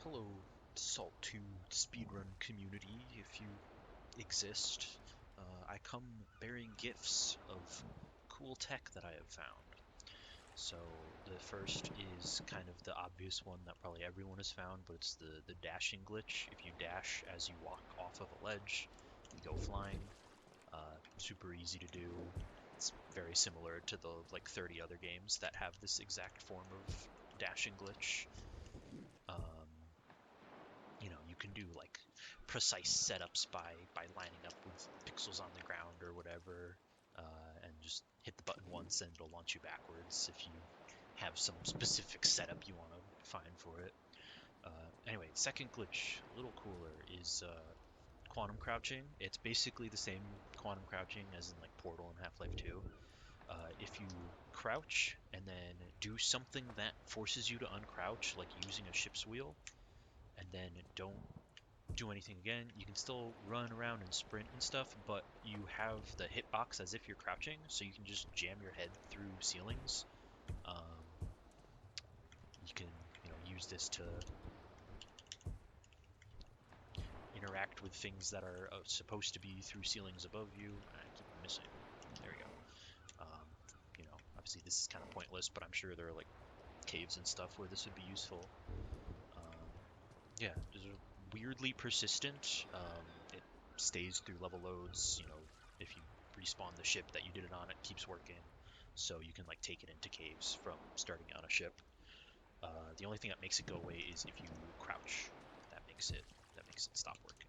Hello, Salt 2 speedrun community, if you exist. I come bearing gifts of cool tech that I have found. So the first is kind of the obvious one that probably everyone has found, but it's the dashing glitch. If you dash as you walk off of a ledge, you go flying. Super easy to do. It's very similar to the like 30 other games that have this exact form of dashing glitch. Um, you can do like precise setups by lining up with pixels on the ground or whatever, and just hit the button once and it'll launch you backwards if you have some specific setup you want to find for it. Anyway, second glitch, a little cooler, is quantum crouching. It's basically the same quantum crouching as in like Portal and Half-Life 2. If you crouch and then do something that forces you to uncrouch, like using a ship's wheel, and then don't do anything again. You can still run around and sprint and stuff, but you have the hitbox as if you're crouching, so you can just jam your head through ceilings. Um, you can, use this to interact with things that are supposed to be through ceilings above you. I keep missing. There we go. Obviously this is kind of pointless, but I'm sure there are like caves and stuff where this would be useful. Um, yeah, just weirdly persistent. It stays through level loads. If you respawn the ship that you did it on, it keeps working. So you can like take it into caves from starting on a ship. The only thing that makes it go away is if you crouch. That makes it stop working,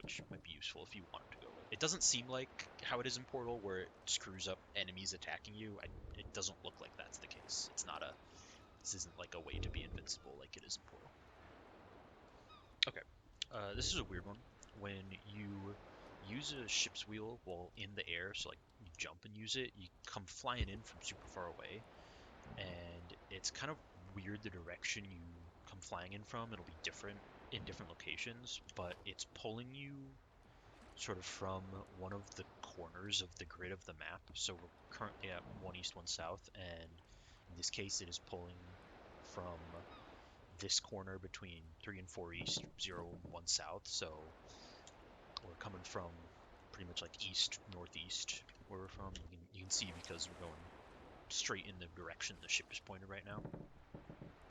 which might be useful if you want it to go away. It doesn't seem like how it is in Portal, where it screws up enemies attacking you. It doesn't look like that's the case. This isn't like a way to be invincible like it is in Portal. Okay, this is a weird one. When you use a ship's wheel while in the air, so like you jump and use it, you come flying in from super far away, and it's kind of weird the direction you come flying in from. It'll be different in different locations, but it's pulling you sort of from one of the corners of the grid of the map. So we're currently at 1 east, 1 south, and in this case it is pulling from this corner between 3 and 4 east, 0 and 1 south. So we're coming from pretty much like east, northeast where we're from. You can see because we're going straight in the direction the ship is pointed right now.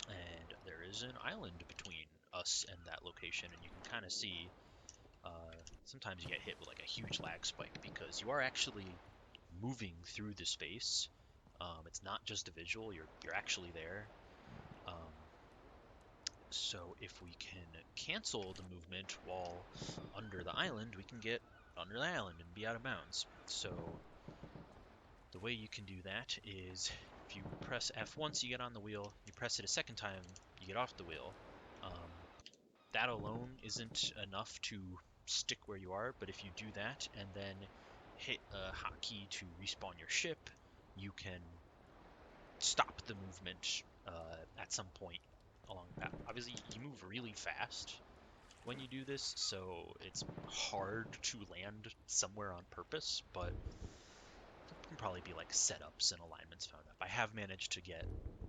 And there is an island between us and that location, and you can kind of see sometimes you get hit with like a huge lag spike because you are actually moving through the space. It's not just a visual; you're actually there. Um, So if we can cancel the movement while under the island, we can get under the island and be out of bounds. So the way you can do that is if you press F once, you get on the wheel. You press it a second time, you get off the wheel. Um, that alone isn't enough to stick where you are, but if you do that and then hit a hotkey to respawn your ship, you can stop the movement at some point along the path. Obviously, you move really fast when you do this, so it's hard to land somewhere on purpose, but there can probably be like setups and alignments found up. I have managed to get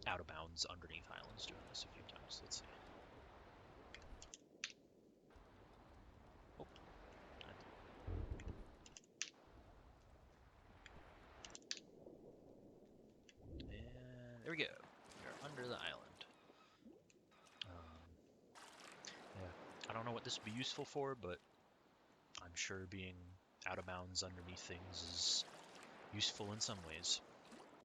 out of bounds underneath islands doing this a few times. Let's see. Oh, and there we go. We are under the island. Um, yeah, I don't know what this would be useful for, but I'm sure being out of bounds underneath things is useful in some ways.